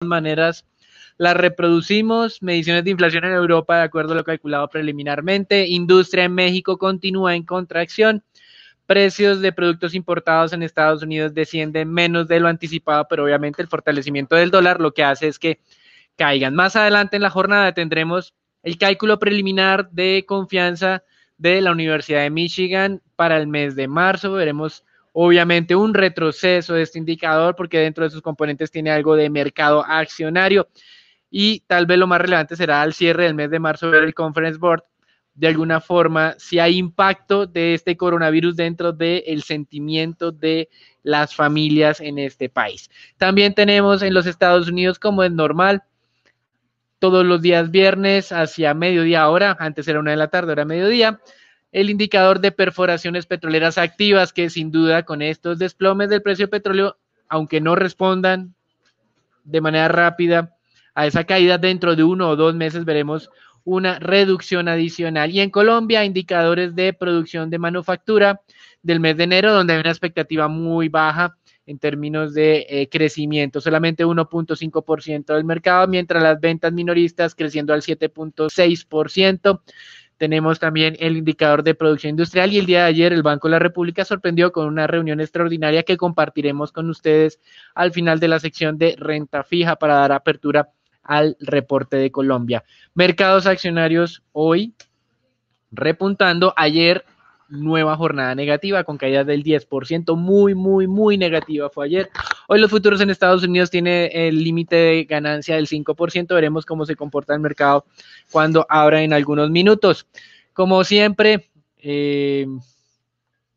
maneras las reproducimos. Mediciones de inflación en Europa de acuerdo a lo calculado preliminarmente. Industria en México continúa en contracción. Precios de productos importados en Estados Unidos descienden menos de lo anticipado, pero obviamente el fortalecimiento del dólar lo que hace es que caigan. Más adelante en la jornada tendremos el cálculo preliminar de confianza de la Universidad de Michigan para el mes de marzo. Veremos obviamente un retroceso de este indicador porque dentro de sus componentes tiene algo de mercado accionario y tal vez lo más relevante será al cierre del mes de marzo ver el Conference Board de alguna forma si hay impacto de este coronavirus dentro del sentimiento de las familias en este país. También tenemos en los Estados Unidos, como es normal, todos los días viernes hacia mediodía hora, antes era 1 de la tarde, ahora mediodía, el indicador de perforaciones petroleras activas, que sin duda con estos desplomes del precio del petróleo, aunque no respondan de manera rápida a esa caída, dentro de 1 o 2 meses veremos una reducción adicional. Y en Colombia, indicadores de producción de manufactura del mes de enero, donde hay una expectativa muy baja en términos de crecimiento, solamente 1.5% del mercado, mientras las ventas minoristas creciendo al 7.6%. Tenemos también el indicador de producción industrial y el día de ayer el Banco de la República sorprendió con una reunión extraordinaria que compartiremos con ustedes al final de la sección de renta fija para dar apertura al reporte de Colombia. Mercados accionarios hoy repuntando. Ayer nueva jornada negativa con caídas del 10%, muy negativa fue ayer. Hoy los futuros en Estados Unidos tienen el límite de ganancia del 5%, veremos cómo se comporta el mercado cuando abra en algunos minutos. Como siempre,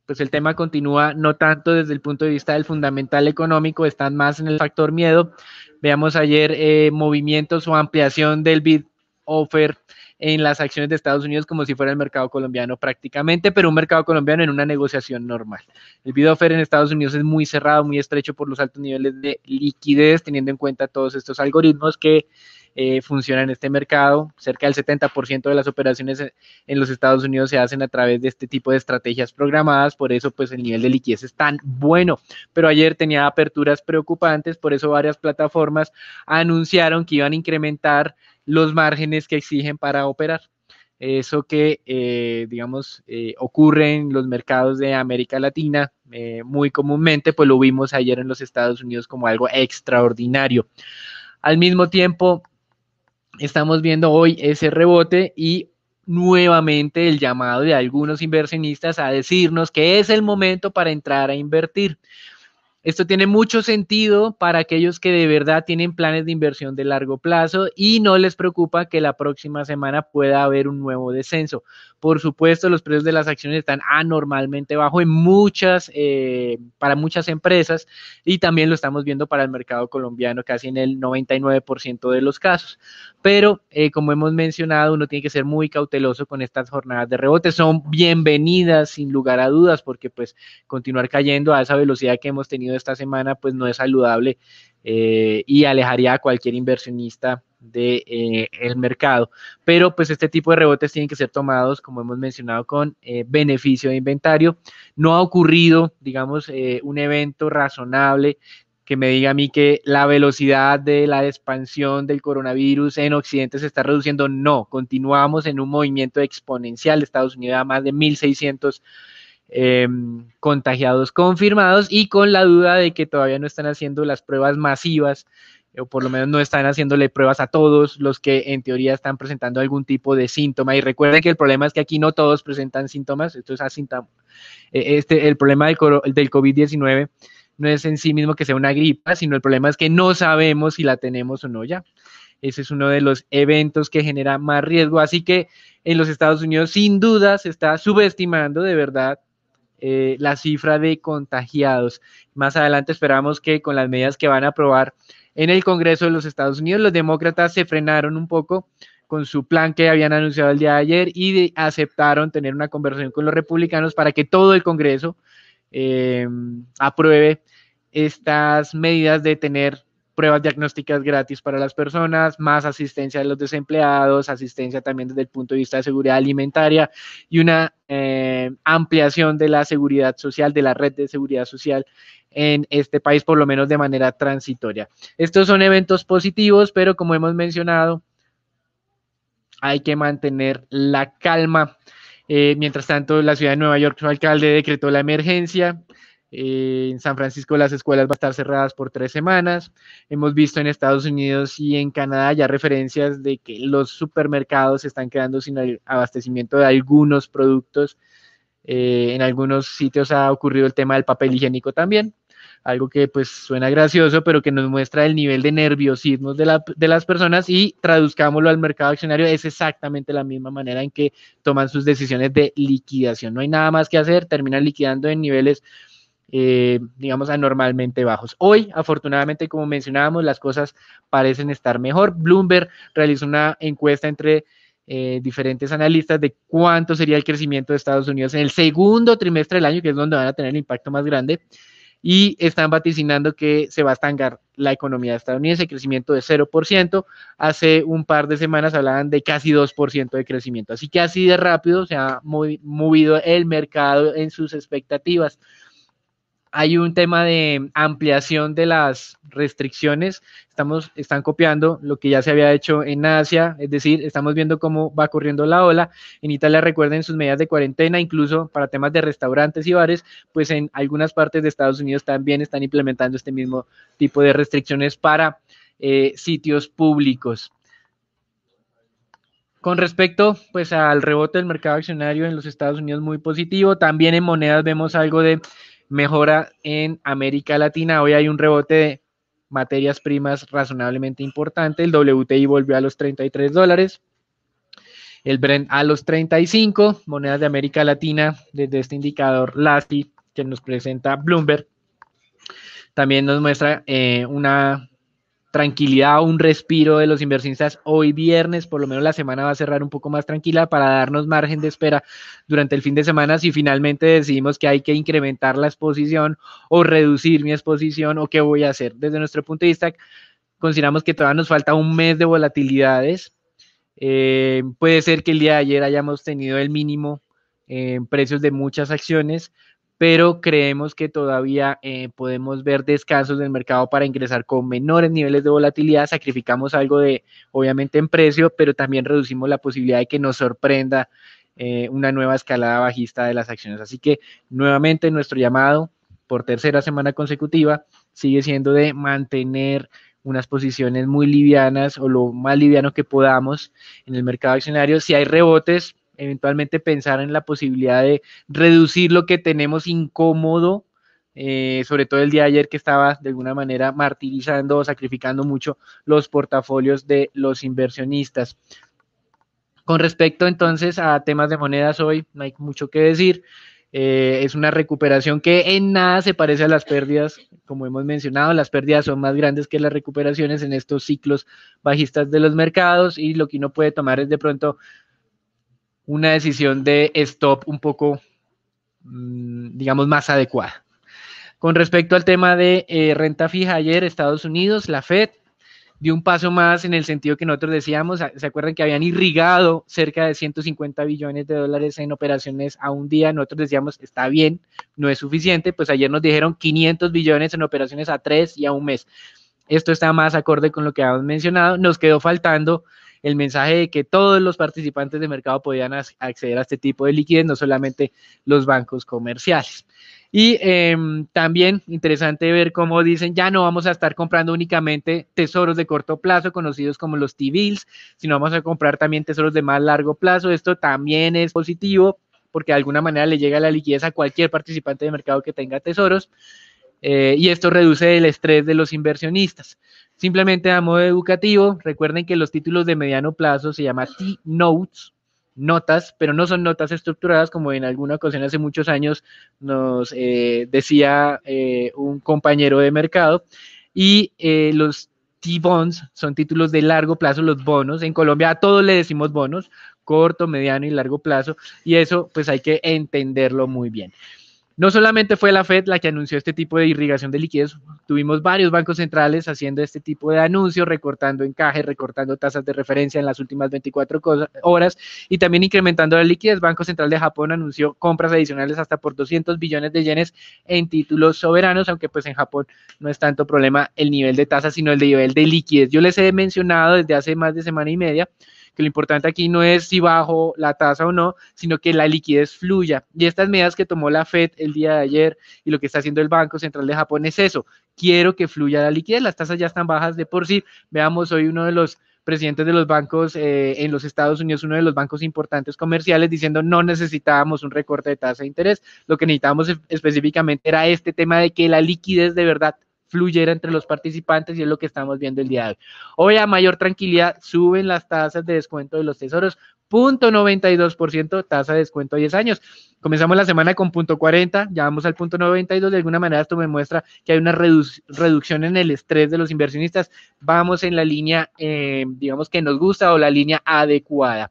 pues el tema continúa no tanto desde el punto de vista del fundamental económico, están más en el factor miedo. Veamos ayer movimientos o ampliación del bid offer en las acciones de Estados Unidos como si fuera el mercado colombiano prácticamente, pero un mercado colombiano en una negociación normal. El bid offer en Estados Unidos es muy cerrado, muy estrecho por los altos niveles de liquidez, teniendo en cuenta todos estos algoritmos que funcionan en este mercado. Cerca del 70% de las operaciones en los Estados Unidos se hacen a través de este tipo de estrategias programadas, por eso pues el nivel de liquidez es tan bueno, pero ayer tenía aperturas preocupantes, por eso varias plataformas anunciaron que iban a incrementar los márgenes que exigen para operar. Eso que, ocurre en los mercados de América Latina muy comúnmente, pues lo vimos ayer en los Estados Unidos como algo extraordinario. Al mismo tiempo, estamos viendo hoy ese rebote y nuevamente el llamado de algunos inversionistas a decirnos que es el momento para entrar a invertir. Esto tiene mucho sentido para aquellos que de verdad tienen planes de inversión de largo plazo y no les preocupa que la próxima semana pueda haber un nuevo descenso. Por supuesto, los precios de las acciones están anormalmente bajos para muchas empresas y también lo estamos viendo para el mercado colombiano casi en el 99% de los casos. Pero como hemos mencionado, uno tiene que ser muy cauteloso con estas jornadas de rebote. Son bienvenidas sin lugar a dudas porque pues continuar cayendo a esa velocidad que hemos tenido esta semana pues no es saludable y alejaría a cualquier inversionista del mercado, pero pues este tipo de rebotes tienen que ser tomados, como hemos mencionado, con beneficio de inventario. No ha ocurrido, digamos, un evento razonable que me diga a mí que la velocidad de la expansión del coronavirus en Occidente se está reduciendo. No, continuamos en un movimiento exponencial. Estados Unidos a más de 1.600 contagiados confirmados y con la duda de que todavía no están haciendo las pruebas masivas o por lo menos no están haciéndole pruebas a todos los que en teoría están presentando algún tipo de síntoma. Y recuerden que el problema es que aquí no todos presentan síntomas, esto es asíntoma. El problema del COVID-19 no es en sí mismo que sea una gripa, sino el problema es que no sabemos si la tenemos o no ya. Ese es uno de los eventos que genera más riesgo, así que en los Estados Unidos sin duda se está subestimando de verdad la cifra de contagiados. Más adelante esperamos que con las medidas que van a aprobar en el Congreso de los Estados Unidos, los demócratas se frenaron un poco con su plan que habían anunciado el día de ayer y aceptaron tener una conversación con los republicanos para que todo el Congreso apruebe estas medidas de tener pruebas diagnósticas gratis para las personas, más asistencia de los desempleados, asistencia también desde el punto de vista de seguridad alimentaria y una ampliación de la seguridad social, de la red de seguridad social en este país, por lo menos de manera transitoria. Estos son eventos positivos, pero como hemos mencionado, hay que mantener la calma. Mientras tanto, la ciudad de Nueva York, su alcalde decretó la emergencia. En San Francisco las escuelas van a estar cerradas por 3 semanas. Hemos visto en Estados Unidos y en Canadá ya referencias de que los supermercados se están quedando sin el abastecimiento de algunos productos. En algunos sitios ha ocurrido el tema del papel higiénico también, algo que pues suena gracioso, pero que nos muestra el nivel de nerviosismo de las personas, y traduzcámoslo al mercado accionario, es exactamente la misma manera en que toman sus decisiones de liquidación. No hay nada más que hacer, terminan liquidando en niveles digamos anormalmente bajos. Hoy, afortunadamente, como mencionábamos, las cosas parecen estar mejor. Bloomberg realizó una encuesta entre diferentes analistas de cuánto sería el crecimiento de Estados Unidos en el segundo trimestre del año, que es donde van a tener el impacto más grande, y están vaticinando que se va a estancar la economía estadounidense, crecimiento de 0%. Hace un par de semanas hablaban de casi 2% de crecimiento, así que así de rápido se ha movido el mercado en sus expectativas. Hay un tema de ampliación de las restricciones. Están copiando lo que ya se había hecho en Asia, es decir, estamos viendo cómo va corriendo la ola. En Italia, recuerden sus medidas de cuarentena, incluso para temas de restaurantes y bares, pues en algunas partes de Estados Unidos también están implementando este mismo tipo de restricciones para sitios públicos. Con respecto pues al rebote del mercado accionario en los Estados Unidos, muy positivo. También en monedas vemos algo de mejora en América Latina. Hoy hay un rebote de materias primas razonablemente importante. El WTI volvió a los $33, el Brent a los 35. Monedas de América Latina, desde este indicador LASI que nos presenta Bloomberg, también nos muestra una tranquilidad, un respiro de los inversionistas hoy viernes. Por lo menos la semana va a cerrar un poco más tranquila para darnos margen de espera durante el fin de semana si finalmente decidimos que hay que incrementar la exposición o reducir mi exposición, o qué voy a hacer. Desde nuestro punto de vista, consideramos que todavía nos falta un mes de volatilidades. Puede ser que el día de ayer hayamos tenido el mínimo en precios de muchas acciones, pero creemos que todavía podemos ver descansos del mercado para ingresar con menores niveles de volatilidad. Sacrificamos algo de, obviamente, en precio, pero también reducimos la posibilidad de que nos sorprenda una nueva escalada bajista de las acciones. Así que, nuevamente, nuestro llamado por tercera semana consecutiva sigue siendo de mantener unas posiciones muy livianas o lo más liviano que podamos en el mercado accionario. Si hay rebotes, eventualmente pensar en la posibilidad de reducir lo que tenemos incómodo, sobre todo el día de ayer, que estaba de alguna manera martirizando o sacrificando mucho los portafolios de los inversionistas. Con respecto entonces a temas de monedas, hoy no hay mucho que decir. Es una recuperación que en nada se parece a las pérdidas. Como hemos mencionado, las pérdidas son más grandes que las recuperaciones en estos ciclos bajistas de los mercados, y lo que uno puede tomar es de pronto una decisión de stop un poco, digamos, más adecuada. Con respecto al tema de renta fija, ayer Estados Unidos, la Fed, dio un paso más en el sentido que nosotros decíamos. ¿Se acuerdan que habían irrigado cerca de 150 billones de dólares en operaciones a un día? Nosotros decíamos, está bien, no es suficiente. Pues ayer nos dijeron 500 billones en operaciones a 3 y a un mes. Esto está más acorde con lo que habíamos mencionado. Nos quedó faltando el mensaje de que todos los participantes de mercado podían acceder a este tipo de liquidez, no solamente los bancos comerciales. Y también interesante ver cómo dicen, ya no vamos a estar comprando únicamente tesoros de corto plazo, conocidos como los T-bills, sino vamos a comprar también tesoros de más largo plazo. Esto también es positivo, porque de alguna manera le llega la liquidez a cualquier participante de mercado que tenga tesoros, y esto reduce el estrés de los inversionistas. Simplemente a modo educativo, recuerden que los títulos de mediano plazo se llaman T-notes, notas, pero no son notas estructuradas, como en alguna ocasión hace muchos años nos decía un compañero de mercado. Y los T-bonds son títulos de largo plazo, los bonos. En Colombia a todos le decimos bonos, corto, mediano y largo plazo, y eso pues hay que entenderlo muy bien. No solamente fue la Fed la que anunció este tipo de irrigación de liquidez, tuvimos varios bancos centrales haciendo este tipo de anuncios, recortando encaje, recortando tasas de referencia en las últimas 24 horas y también incrementando la liquidez. Banco Central de Japón anunció compras adicionales hasta por 200 billones de yenes en títulos soberanos, aunque pues en Japón no es tanto problema el nivel de tasa, sino el nivel de liquidez. Yo les he mencionado desde hace más de semana y media que lo importante aquí no es si bajo la tasa o no, sino que la liquidez fluya. Y estas medidas que tomó la Fed el día de ayer y lo que está haciendo el Banco Central de Japón es eso, quiero que fluya la liquidez, las tasas ya están bajas de por sí. Veamos, hoy uno de los presidentes de los bancos en los Estados Unidos, uno de los bancos importantes comerciales, diciendo no necesitábamos un recorte de tasa de interés, lo que necesitábamos específicamente era este tema de que la liquidez de verdad fluyera entre los participantes y es lo que estamos viendo el día de hoy. Hoy a mayor tranquilidad suben las tasas de descuento de los tesoros, 0.92% tasa de descuento a 10 años. Comenzamos la semana con 0.40, ya vamos al 0.92, de alguna manera esto me muestra que hay una reducción en el estrés de los inversionistas, vamos en la línea, digamos que nos gusta o la línea adecuada.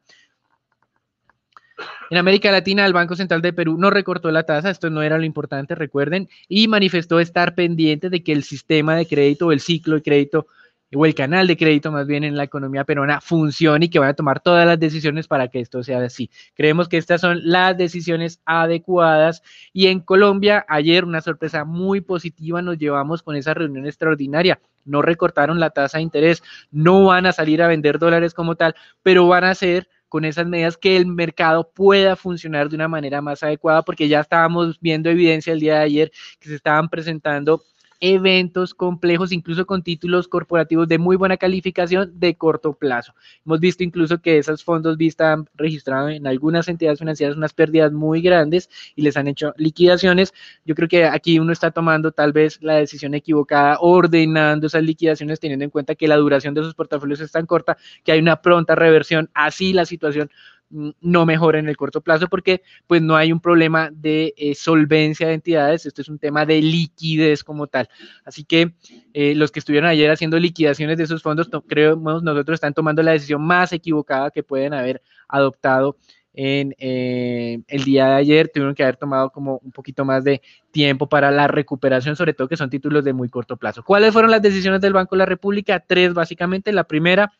En América Latina, el Banco Central de Perú no recortó la tasa, esto no era lo importante, recuerden, y manifestó estar pendiente de que el sistema de crédito o el ciclo de crédito o el canal de crédito más bien en la economía peruana funcione y que van a tomar todas las decisiones para que esto sea así. Creemos que estas son las decisiones adecuadas y en Colombia ayer una sorpresa muy positiva nos llevamos con esa reunión extraordinaria. No recortaron la tasa de interés, no van a salir a vender dólares como tal, pero van a hacer con esas medidas que el mercado pueda funcionar de una manera más adecuada, porque ya estábamos viendo evidencia el día de ayer que se estaban presentando eventos complejos, incluso con títulos corporativos de muy buena calificación de corto plazo. Hemos visto incluso que esos fondos Vista han registrado en algunas entidades financieras unas pérdidas muy grandes y les han hecho liquidaciones. Yo creo que aquí uno está tomando tal vez la decisión equivocada, ordenando esas liquidaciones, teniendo en cuenta que la duración de sus portafolios es tan corta que hay una pronta reversión. Así la situación no mejora en el corto plazo porque pues no hay un problema de solvencia de entidades, esto es un tema de liquidez como tal. Así que los que estuvieron ayer haciendo liquidaciones de esos fondos, creemos nosotros están tomando la decisión más equivocada que pueden haber adoptado en el día de ayer. Tuvieron que haber tomado como un poquito más de tiempo para la recuperación, sobre todo que son títulos de muy corto plazo. ¿Cuáles fueron las decisiones del Banco de la República? 3 básicamente. La primera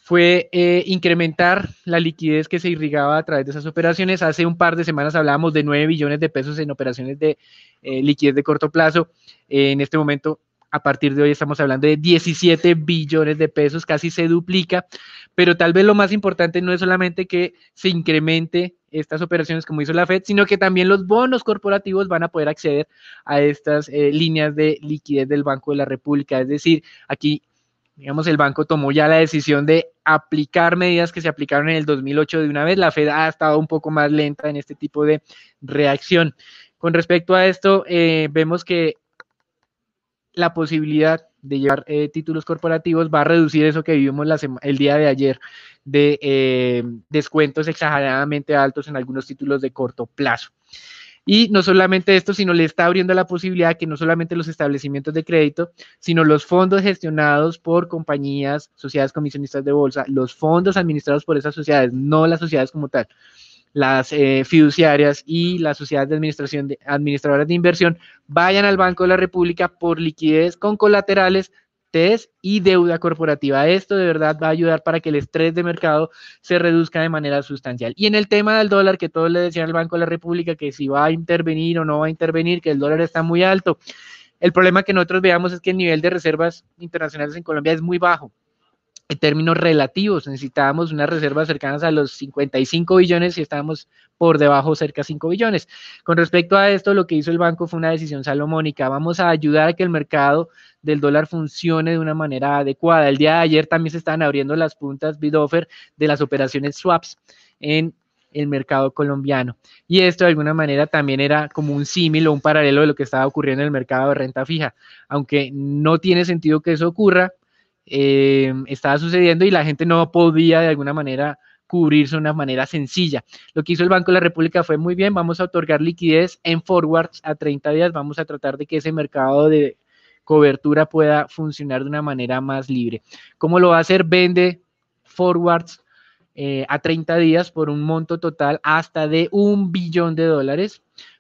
fue incrementar la liquidez que se irrigaba a través de esas operaciones. Hace un par de semanas hablábamos de 9 billones de pesos en operaciones de liquidez de corto plazo. En este momento, a partir de hoy, estamos hablando de 17 billones de pesos, casi se duplica, pero tal vez lo más importante no es solamente que se incremente estas operaciones como hizo la Fed, sino que también los bonos corporativos van a poder acceder a estas líneas de liquidez del Banco de la República. Es decir, aquí digamos, el banco tomó ya la decisión de aplicar medidas que se aplicaron en el 2008 de una vez. La Fed ha estado un poco más lenta en este tipo de reacción. Con respecto a esto, vemos que la posibilidad de llevar títulos corporativos va a reducir eso que vivimos el día de ayer de descuentos exageradamente altos en algunos títulos de corto plazo. Y no solamente esto, sino le está abriendo la posibilidad que no solamente los establecimientos de crédito, sino los fondos gestionados por compañías, sociedades comisionistas de bolsa, los fondos administrados por esas sociedades, no las sociedades como tal, las fiduciarias y las sociedades de administración, administradoras de inversión, vayan al Banco de la República por liquidez con colaterales, TES y deuda corporativa. Esto de verdad va a ayudar para que el estrés de mercado se reduzca de manera sustancial. Y en el tema del dólar, que todos le decían al Banco de la República que si va a intervenir o no va a intervenir, que el dólar está muy alto. El problema que nosotros veamos es que el nivel de reservas internacionales en Colombia es muy bajo. En términos relativos, necesitábamos unas reservas cercanas a los 55 billones y estábamos por debajo cerca de 5 billones. Con respecto a esto, lo que hizo el banco fue una decisión salomónica. Vamos a ayudar a que el mercado del dólar funcione de una manera adecuada. El día de ayer también se estaban abriendo las puntas bid-offer de las operaciones swaps en el mercado colombiano. Y esto de alguna manera también era como un símil o un paralelo de lo que estaba ocurriendo en el mercado de renta fija. Aunque no tiene sentido que eso ocurra, estaba sucediendo y la gente no podía de alguna manera cubrirse de una manera sencilla. Lo que hizo el Banco de la República fue muy bien, vamos a otorgar liquidez en forwards a 30 días, vamos a tratar de que ese mercado de cobertura pueda funcionar de una manera más libre. ¿Cómo lo va a hacer? Vende forwards a 30 días por un monto total hasta de $1 billón.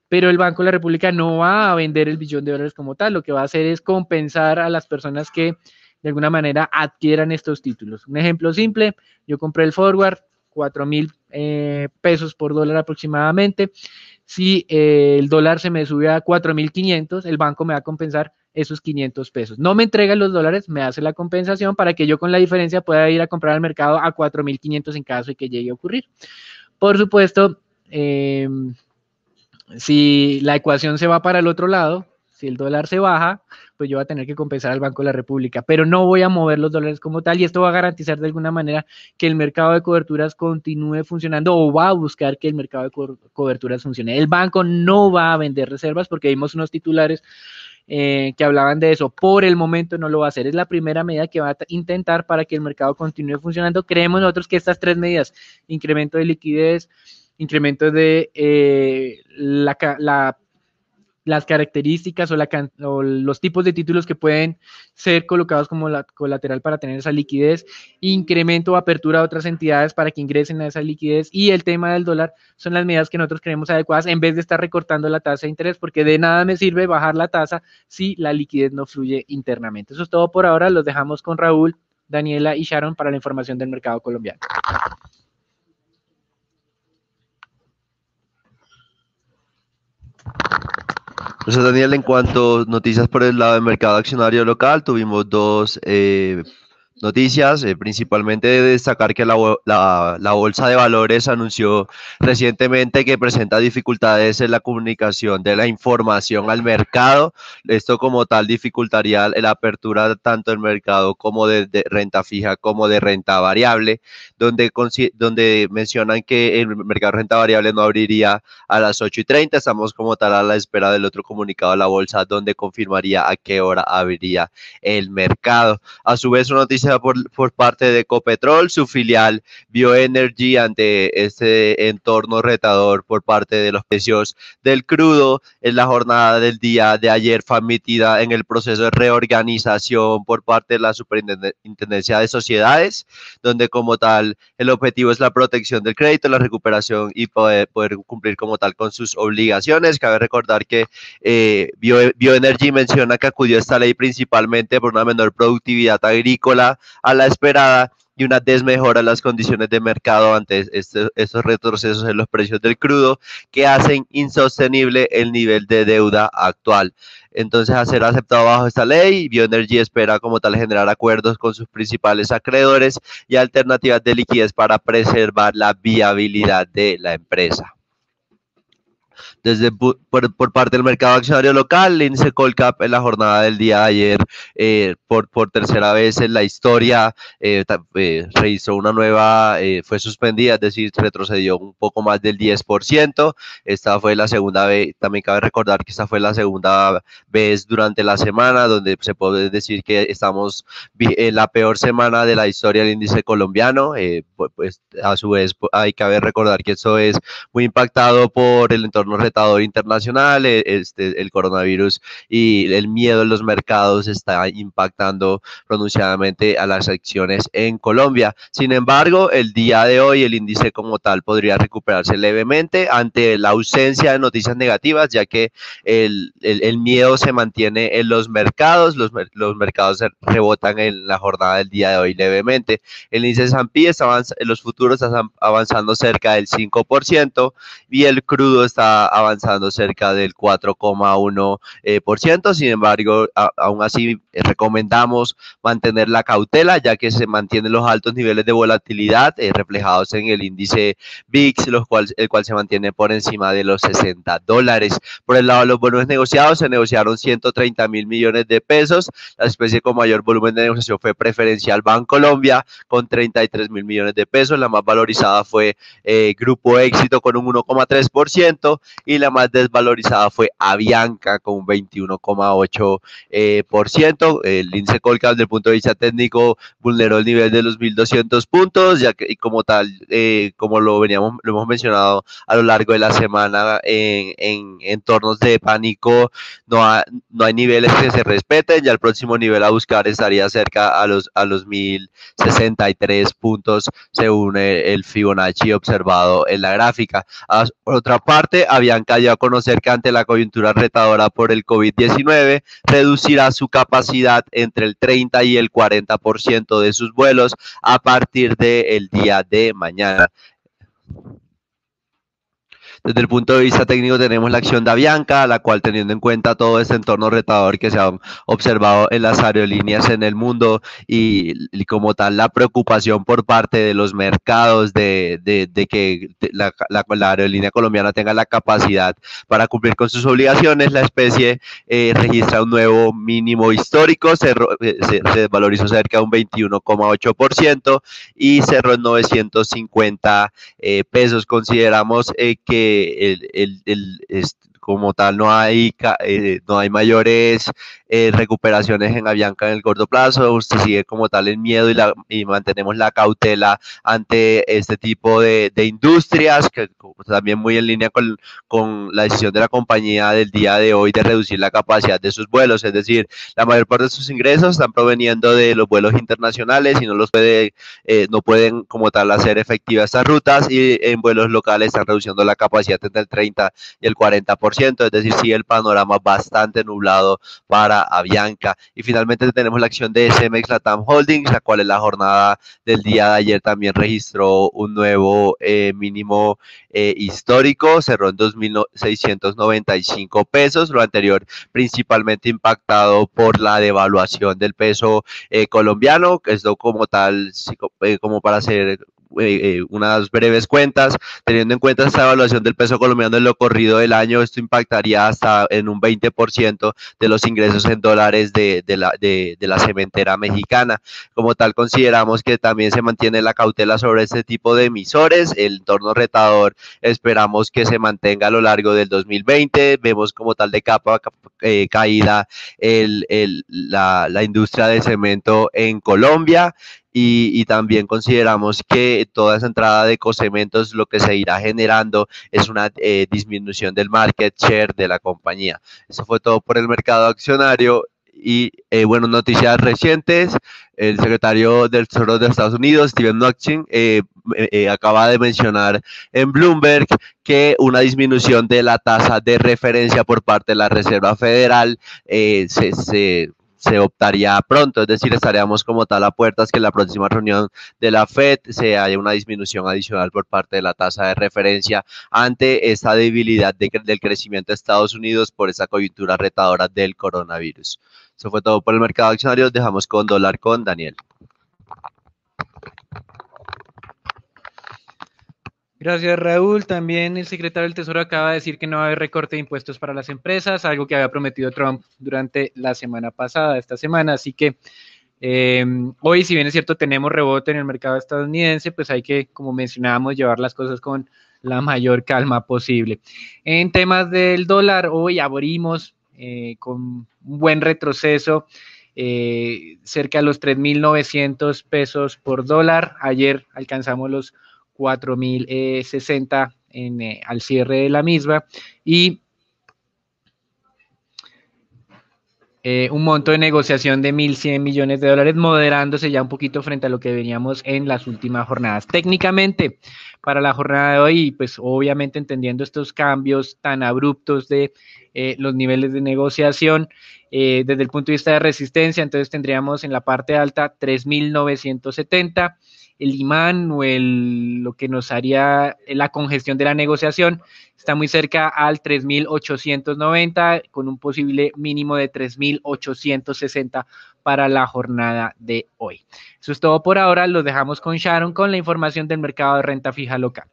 pero el Banco de la República no va a vender el billón de dólares como tal, lo que va a hacer es compensar a las personas que de alguna manera adquieran estos títulos. Un ejemplo simple, yo compré el forward, 4.000 pesos por dólar aproximadamente. Si el dólar se me sube a 4.500, el banco me va a compensar esos 500 pesos. No me entrega los dólares, me hace la compensación para que yo con la diferencia pueda ir a comprar al mercado a 4.500 en caso de que llegue a ocurrir. Por supuesto, si la ecuación se va para el otro lado, si el dólar se baja, pues yo voy a tener que compensar al Banco de la República, pero no voy a mover los dólares como tal y esto va a garantizar de alguna manera que el mercado de coberturas continúe funcionando o va a buscar que el mercado de coberturas funcione. El banco no va a vender reservas porque vimos unos titulares que hablaban de eso. Por el momento no lo va a hacer. Es la primera medida que va a intentar para que el mercado continúe funcionando. Creemos nosotros que estas tres medidas, incremento de liquidez, incremento de las características o los tipos de títulos que pueden ser colocados como colateral para tener esa liquidez, incremento o apertura a otras entidades para que ingresen a esa liquidez y el tema del dólar son las medidas que nosotros creemos adecuadas en vez de estar recortando la tasa de interés, porque de nada me sirve bajar la tasa si la liquidez no fluye internamente. Eso es todo por ahora, los dejamos con Raúl, Daniela y Sharon para la información del mercado colombiano. Entonces, Daniel, en cuanto a noticias por el lado del mercado accionario local, tuvimos dos noticias, principalmente de destacar que la Bolsa de Valores anunció recientemente que presenta dificultades en la comunicación de la información al mercado. Esto como tal dificultaría la apertura tanto del mercado como de renta fija como de renta variable, donde mencionan que el mercado de renta variable no abriría a las 8:30. Estamos como tal a la espera del otro comunicado de la bolsa donde confirmaría a qué hora abriría el mercado. A su vez, una noticia por parte de Ecopetrol, su filial Bioenergy, ante este entorno retador por parte de los precios del crudo. En la jornada del día de ayer fue admitida en el proceso de reorganización por parte de la Superintendencia de Sociedades, donde como tal el objetivo es la protección del crédito, la recuperación y poder cumplir como tal con sus obligaciones. Cabe recordar que Bioenergy menciona que acudió a esta ley principalmente por una menor productividad agrícola a la esperada y una desmejora en las condiciones de mercado ante estos retrocesos en los precios del crudo que hacen insostenible el nivel de deuda actual. Entonces, a ser aceptado bajo esta ley, Bioenergy espera como tal generar acuerdos con sus principales acreedores y alternativas de liquidez para preservar la viabilidad de la empresa. Por parte del mercado accionario local, el índice Colcap en la jornada del día de ayer, por tercera vez en la historia, registró una nueva, fue suspendida, es decir, retrocedió un poco más del 10%. Esta fue la segunda vez, también cabe recordar que esta fue la segunda vez durante la semana, donde se puede decir que estamos en la peor semana de la historia del índice colombiano. Pues a su vez hay que recordar que esto es muy impactado por el entorno retador internacional, el coronavirus y el miedo en los mercados está impactando pronunciadamente a las acciones en Colombia. Sin embargo, el día de hoy el índice como tal podría recuperarse levemente ante la ausencia de noticias negativas, ya que el miedo se mantiene en los mercados, los mercados rebotan en la jornada del día de hoy levemente. El índice S&P los futuros están avanzando cerca del 5% y el crudo está avanzando cerca del 4,1%. Sin embargo, aún así recomendamos mantener la cautela, ya que se mantienen los altos niveles de volatilidad reflejados en el índice VIX, el cual se mantiene por encima de los $60. Por el lado de los volúmenes negociados, se negociaron 130.000 millones de pesos. La especie con mayor volumen de negociación fue Preferencial Bancolombia, con 33.000 millones de pesos. La más valorizada fue Grupo Éxito, con un 1,3%, y la más desvalorizada fue Avianca, con un 21,8%. El índice Colcap, desde el punto de vista técnico, vulneró el nivel de los 1.200 puntos, ya que, y como tal, como lo hemos mencionado a lo largo de la semana, en entornos de pánico no hay niveles que se respeten. Ya el próximo nivel a buscar estaría cerca a los 1.063 puntos según el Fibonacci observado en la gráfica. Por otra parte, Avianca dio a conocer que ante la coyuntura retadora por el COVID-19, reducirá su capacidad entre el 30 y el 40% de sus vuelos a partir del día de mañana. Desde el punto de vista técnico tenemos la acción de Avianca, la cual teniendo en cuenta todo este entorno retador que se ha observado en las aerolíneas en el mundo y como tal la preocupación por parte de los mercados de que la aerolínea colombiana tenga la capacidad para cumplir con sus obligaciones, la especie registra un nuevo mínimo histórico, se desvalorizó cerca de un 21,8% y cerró en 950 pesos. Consideramos que como tal no hay mayores recuperaciones en Avianca en el corto plazo, se sigue como tal en miedo y mantenemos la cautela ante este tipo de industrias, que también muy en línea con la decisión de la compañía del día de hoy de reducir la capacidad de sus vuelos, es decir, la mayor parte de sus ingresos están proveniendo de los vuelos internacionales y no pueden como tal hacer efectivas estas rutas, y en vuelos locales están reduciendo la capacidad entre el 30 y el 40%, es decir, sigue el panorama bastante nublado para Avianca. Y finalmente tenemos la acción de CEMEX Latam Holdings, la cual en la jornada del día de ayer también registró un nuevo mínimo histórico, cerró en 2.695 pesos, lo anterior principalmente impactado por la devaluación del peso colombiano, que esto como tal, como para hacer unas breves cuentas, teniendo en cuenta esta evaluación del peso colombiano en lo corrido del año, esto impactaría hasta en un 20% de los ingresos en dólares de la cementera mexicana. Como tal, consideramos que también se mantiene la cautela sobre este tipo de emisores, el entorno retador esperamos que se mantenga a lo largo del 2020, vemos como tal de capa caída la industria de cemento en Colombia. Y también consideramos que toda esa entrada de Ecocementos lo que se irá generando es una disminución del market share de la compañía. Eso fue todo por el mercado accionario. Y bueno, noticias recientes, el secretario del Tesoro de Estados Unidos, Steven Mnuchin, acaba de mencionar en Bloomberg que una disminución de la tasa de referencia por parte de la Reserva Federal se optaría pronto, es decir, estaríamos como tal a puertas que en la próxima reunión de la FED se haya una disminución adicional por parte de la tasa de referencia ante esta debilidad del crecimiento de Estados Unidos por esa coyuntura retadora del coronavirus. Eso fue todo por el mercado accionario. Dejamos con dólar con Daniel. Gracias, Raúl. También el secretario del Tesoro acaba de decir que no va a haber recorte de impuestos para las empresas, algo que había prometido Trump durante la semana pasada, esta semana. Así que hoy, si bien es cierto, tenemos rebote en el mercado estadounidense, pues hay que, como mencionábamos, llevar las cosas con la mayor calma posible. En temas del dólar, hoy abrimos con un buen retroceso, cerca de los 3.900 pesos por dólar. Ayer alcanzamos los 4.060 al cierre de la misma y un monto de negociación de 1.100 millones de dólares, moderándose ya un poquito frente a lo que veníamos en las últimas jornadas. Técnicamente, para la jornada de hoy, pues obviamente entendiendo estos cambios tan abruptos de los niveles de negociación, desde el punto de vista de resistencia, entonces tendríamos en la parte alta 3.970, el imán o lo que nos haría la congestión de la negociación está muy cerca al 3.890, con un posible mínimo de 3.860 para la jornada de hoy. Eso es todo por ahora, los dejamos con Sharon con la información del mercado de renta fija local.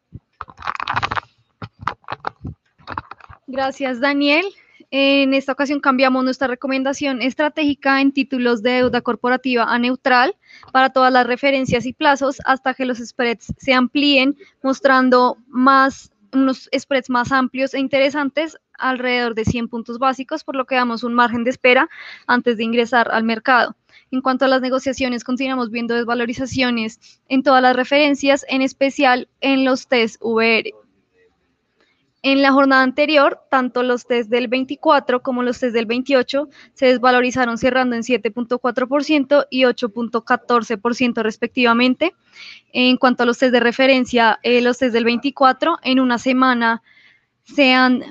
Gracias, Daniel. En esta ocasión cambiamos nuestra recomendación estratégica en títulos de deuda corporativa a neutral para todas las referencias y plazos hasta que los spreads se amplíen, mostrando unos spreads más amplios e interesantes, alrededor de 100 puntos básicos, por lo que damos un margen de espera antes de ingresar al mercado. En cuanto a las negociaciones, continuamos viendo desvalorizaciones en todas las referencias, en especial en los test VR. En la jornada anterior, tanto los test del 24 como los test del 28 se desvalorizaron cerrando en 7.4% y 8.14% respectivamente. En cuanto a los test de referencia, los test del 24 en una semana se han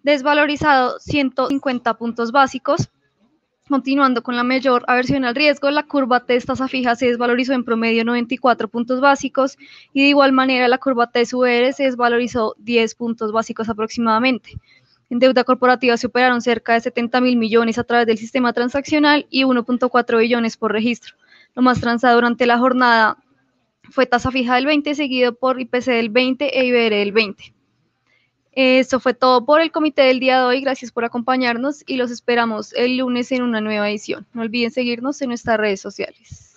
desvalorizado 150 puntos básicos. Continuando con la mayor aversión al riesgo, la curva T tasa fija se desvalorizó en promedio 94 puntos básicos y de igual manera la curva T-UR se desvalorizó 10 puntos básicos aproximadamente. En deuda corporativa se operaron cerca de 70.000 millones a través del sistema transaccional y 1.4 billones por registro. Lo más transado durante la jornada fue tasa fija del 20, seguido por IPC del 20 e IBR del 20. Esto fue todo por el comité del día de hoy. Gracias por acompañarnos y los esperamos el lunes en una nueva edición. No olviden seguirnos en nuestras redes sociales.